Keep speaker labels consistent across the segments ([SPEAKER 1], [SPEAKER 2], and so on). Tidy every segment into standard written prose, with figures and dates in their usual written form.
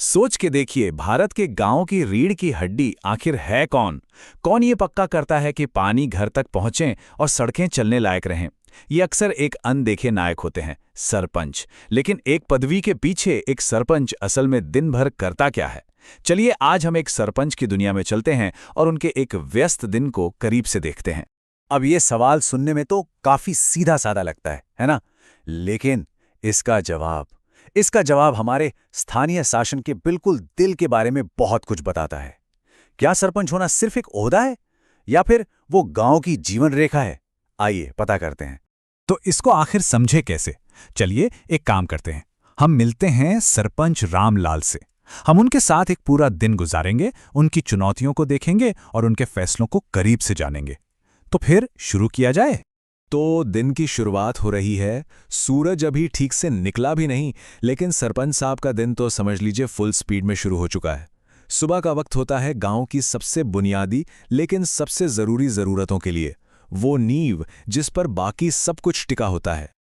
[SPEAKER 1] सोच के देखिए, भारत के गांव की रीढ़ की हड्डी आखिर है कौन? कौन ये पक्का करता है कि पानी घर तक पहुंचे और सड़कें चलने लायक रहें? ये अक्सर एक अनदेखे नायक होते हैं, सरपंच। लेकिन एक पदवी के पीछे एक सरपंच असल में दिन भर करता क्या है? चलिए आज हम एक सरपंच की दुनिया में चलते हैं और उनके एक व्यस्त दिन को करीब से देखते हैं।
[SPEAKER 2] अब ये सवाल सुनने में तो काफी सीधा साधा लगता है ना? लेकिन इसका जवाब इसका जवाब हमारे स्थानीय शासन के बिल्कुल दिल के बारे में बहुत कुछ बताता है। क्या सरपंच होना सिर्फ एक ओहदा है या फिर वो गांव की जीवन रेखा है? आइए पता करते हैं।
[SPEAKER 1] तो इसको आखिर समझे कैसे? चलिए एक काम करते हैं, हम मिलते हैं सरपंच रामलाल से। हम उनके साथ एक पूरा दिन गुजारेंगे, उनकी चुनौतियों को देखेंगे और उनके फैसलों को करीब से जानेंगे। तो फिर शुरू किया जाए।
[SPEAKER 3] तो दिन की शुरुआत हो रही है। सूरज अभी ठीक से निकला भी नहीं, लेकिन सरपंच साहब का दिन तो समझ लीजिए फुल स्पीड में शुरू हो चुका है। सुबह का वक्त होता है गांव की सबसे बुनियादी लेकिन सबसे जरूरी जरूरतों के लिए, वो नींव जिस पर बाकी सब कुछ टिका होता है।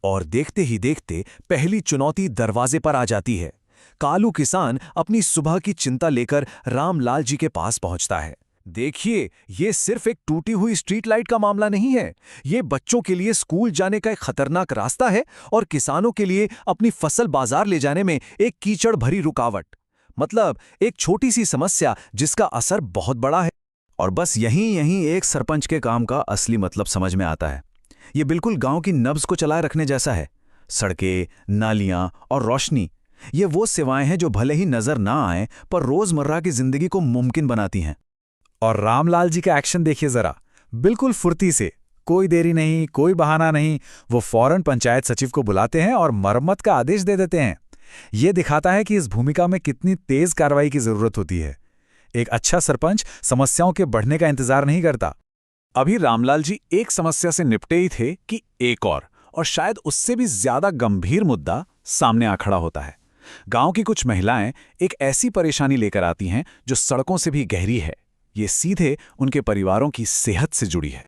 [SPEAKER 2] और देखते ही देखते पहली चुनौती दरवाजे पर आ जाती है। कालू किसान अपनी सुबह की चिंता लेकर रामलाल जी के पास पहुंचता है। देखिए, ये सिर्फ एक टूटी हुई स्ट्रीट लाइट का मामला नहीं है। ये बच्चों के लिए स्कूल जाने का एक खतरनाक रास्ता है और किसानों के लिए अपनी फसल बाजार ले जाने में एक कीचड़ भरी रुकावट। मतलब एक छोटी सी समस्या जिसका असर बहुत बड़ा है। और बस यहीं यहीं एक सरपंच के काम का असली मतलब समझ में आता है। ये बिल्कुल गांव की नब्ज को चलाए रखने जैसा है। सड़कें, नालियां और रोशनी, ये वो सेवाएं हैं जो भले ही नजर ना आए पर रोजमर्रा की जिंदगी को मुमकिन बनाती हैं।
[SPEAKER 1] और रामलाल जी का एक्शन देखिए जरा, बिल्कुल फुर्ती से, कोई देरी नहीं, कोई बहाना नहीं। वो फौरन पंचायत सचिव को बुलाते हैं और मरम्मत का आदेश दे देते हैं। ये दिखाता है कि इस भूमिका में कितनी तेज कार्रवाई की जरूरत होती है। एक अच्छा सरपंच समस्याओं के बढ़ने का इंतजार नहीं करता। अभी रामलाल जी एक समस्या से निपटे ही थे कि एक और शायद उससे भी ज्यादा गंभीर मुद्दा सामने आ खड़ा होता है। गांव की कुछ महिलाएं एक ऐसी परेशानी लेकर आती हैं जो सड़कों से भी गहरी है। ये सीधे उनके परिवारों की सेहत से जुड़ी है।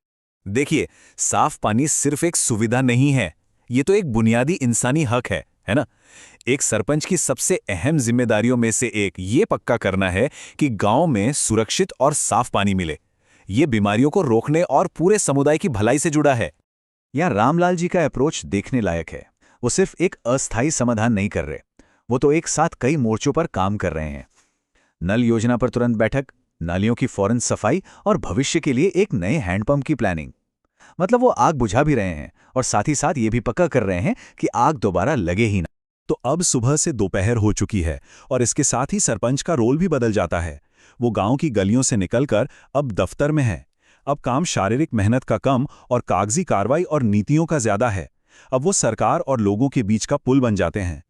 [SPEAKER 2] देखिए, साफ पानी सिर्फ एक सुविधा नहीं है, ये तो एक बुनियादी इंसानी हक है ना? एक सरपंच की सबसे अहम जिम्मेदारियों में से एक ये पक्का करना है कि गांव में सुरक्षित और साफ पानी मिले। ये बीमारियों को रोकने और पूरे समुदाय की भलाई से जुड़ा है। यहाँ रामलाल जी का अप्रोच देखने लायक है। वो सिर्फ एक अस्थायी समाधान नहीं कर रहे, वो तो एक साथ कई मोर्चों पर काम कर रहे हैं। नल योजना पर तुरंत बैठक, नालियों की फौरन सफाई और भविष्य के लिए एक नए हैंडपंप की प्लानिंग। मतलब वो आग बुझा भी रहे हैं और साथ ही साथ ये भी पक्का कर रहे हैं कि आग दोबारा लगे ही ना।
[SPEAKER 3] तो अब सुबह से दोपहर हो चुकी है और इसके साथ ही सरपंच का रोल भी बदल जाता है। वो गांव की गलियों से निकलकर अब दफ्तर में है। अब काम शारीरिक मेहनत का कम और कागजी कार्रवाई और नीतियों का ज्यादा है। अब वो सरकार और लोगों के बीच का पुल बन जाते हैं।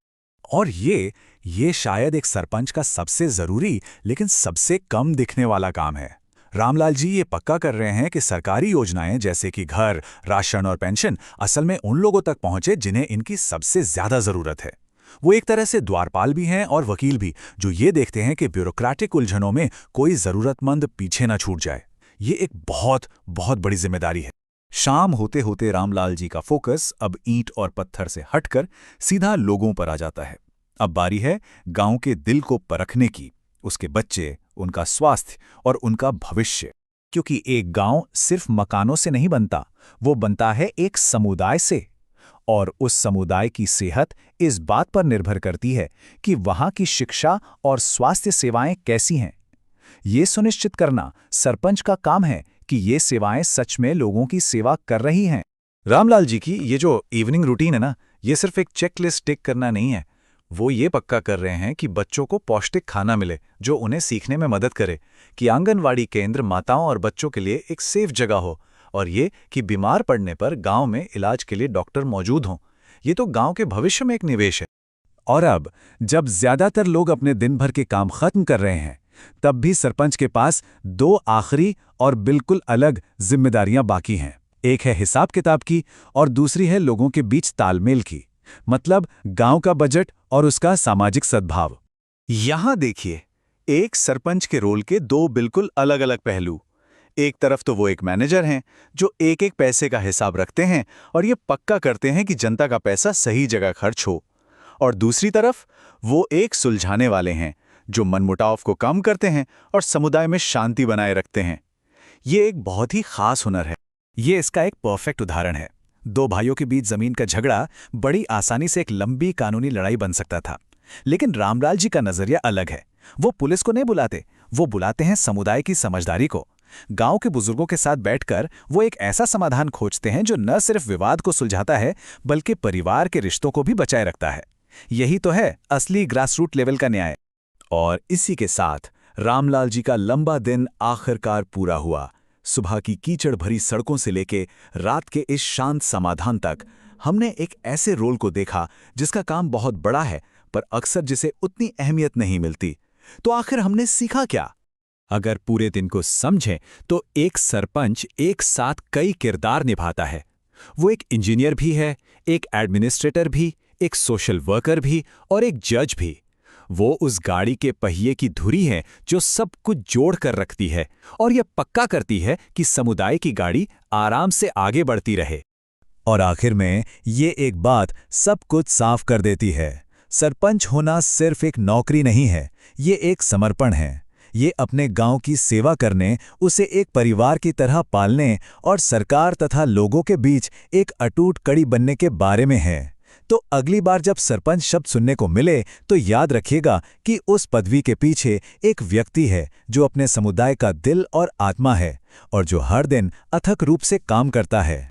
[SPEAKER 1] और ये शायद एक सरपंच का सबसे जरूरी लेकिन सबसे कम दिखने वाला काम है। रामलाल जी ये पक्का कर रहे हैं कि सरकारी योजनाएं जैसे कि घर, राशन और पेंशन असल में उन लोगों तक पहुंचे जिन्हें इनकी सबसे ज्यादा जरूरत है। वो एक तरह से द्वारपाल भी हैं और वकील भी, जो ये देखते हैं कि ब्यूरोक्रेटिक उलझनों में कोई जरूरतमंद पीछे न छूट जाए। ये एक बहुत बहुत बड़ी जिम्मेदारी है।
[SPEAKER 2] शाम होते होते रामलाल जी का फोकस अब ईंट और पत्थर से हटकर सीधा लोगों पर आ जाता है। अब बारी है गांव के दिल को परखने की, उसके बच्चे, उनका स्वास्थ्य और उनका भविष्य।
[SPEAKER 1] क्योंकि एक गांव सिर्फ मकानों से नहीं बनता, वो बनता है एक समुदाय से। और उस समुदाय की सेहत इस बात पर निर्भर करती है कि वहां की शिक्षा और स्वास्थ्य सेवाएं कैसी हैं। ये सुनिश्चित करना सरपंच का काम है कि ये सेवाएं सच में लोगों की सेवा कर रही हैं।
[SPEAKER 2] रामलाल जी की ये जो इवनिंग रूटीन है ना, ये सिर्फ एक चेकलिस्ट टिक करना नहीं है। वो ये पक्का कर रहे हैं कि बच्चों को पौष्टिक खाना मिले जो उन्हें सीखने में मदद करे, कि आंगनवाड़ी केंद्र माताओं और बच्चों के लिए एक सेफ जगह हो, और ये कि बीमार पड़ने पर गांव में इलाज के लिए डॉक्टर मौजूद हों। ये तो गांव के भविष्य में एक निवेश है।
[SPEAKER 1] और अब जब ज्यादातर लोग अपने दिन भर के काम खत्म कर रहे हैं, तब भी सरपंच के पास दो आखिरी और बिल्कुल अलग जिम्मेदारियां बाकी हैं। एक है हिसाब किताब की और दूसरी है लोगों के बीच तालमेल की, मतलब गांव का बजट और उसका सामाजिक सद्भाव।
[SPEAKER 2] यहां देखिए, एक सरपंच के रोल के दो बिल्कुल अलग अलग पहलू। एक तरफ तो वो एक मैनेजर हैं जो एक एक पैसे का हिसाब रखते हैं और ये पक्का करते हैं कि जनता का पैसा सही जगह खर्च हो।
[SPEAKER 4] और दूसरी तरफ वो एक सुलझाने वाले हैं जो मनमुटाव को कम करते हैं और समुदाय में शांति बनाए रखते हैं। ये एक बहुत ही खास हुनर है।
[SPEAKER 1] ये इसका एक परफेक्ट उदाहरण है। दो भाइयों के बीच जमीन का झगड़ा बड़ी आसानी से एक लंबी कानूनी लड़ाई बन सकता था, लेकिन रामलाल जी का नजरिया अलग है। वो पुलिस को नहीं बुलाते, वो बुलाते हैं समुदाय की समझदारी को। गांव के बुजुर्गों के साथ बैठकर वो एक ऐसा समाधान खोजते हैं जो न सिर्फ विवाद को सुलझाता है बल्कि परिवार के रिश्तों को भी बचाए रखता है। यही तो है असली ग्रासरूट लेवल का न्याय।
[SPEAKER 2] और इसी के साथ रामलाल जी का लंबा दिन आखिरकार पूरा हुआ। सुबह की कीचड़ भरी सड़कों से लेके रात के इस शांत समाधान तक हमने एक ऐसे रोल को देखा जिसका काम बहुत बड़ा है पर अक्सर जिसे उतनी अहमियत नहीं मिलती। तो आखिर हमने सीखा क्या?
[SPEAKER 3] अगर पूरे दिन को समझें तो एक सरपंच एक साथ कई किरदार निभाता है। वो एक इंजीनियर भी है, एक एडमिनिस्ट्रेटर भी, एक सोशल वर्कर भी और एक जज भी। वो उस गाड़ी के पहिए की धुरी है जो सब कुछ जोड़ कर रखती है और यह पक्का करती है कि समुदाय की गाड़ी आराम से आगे बढ़ती रहे।
[SPEAKER 2] और आखिर में ये एक बात सब कुछ साफ कर देती है, सरपंच होना सिर्फ एक नौकरी नहीं है, ये एक समर्पण है। ये अपने गांव की सेवा करने, उसे एक परिवार की तरह पालने और सरकार तथा लोगों के बीच एक अटूट कड़ी बनने के बारे में है। तो अगली बार जब सरपंच शब्द सुनने को मिले तो याद रखिएगा कि उस पदवी के पीछे एक व्यक्ति है जो अपने समुदाय का दिल और आत्मा है और जो हर दिन अथक रूप से काम करता है।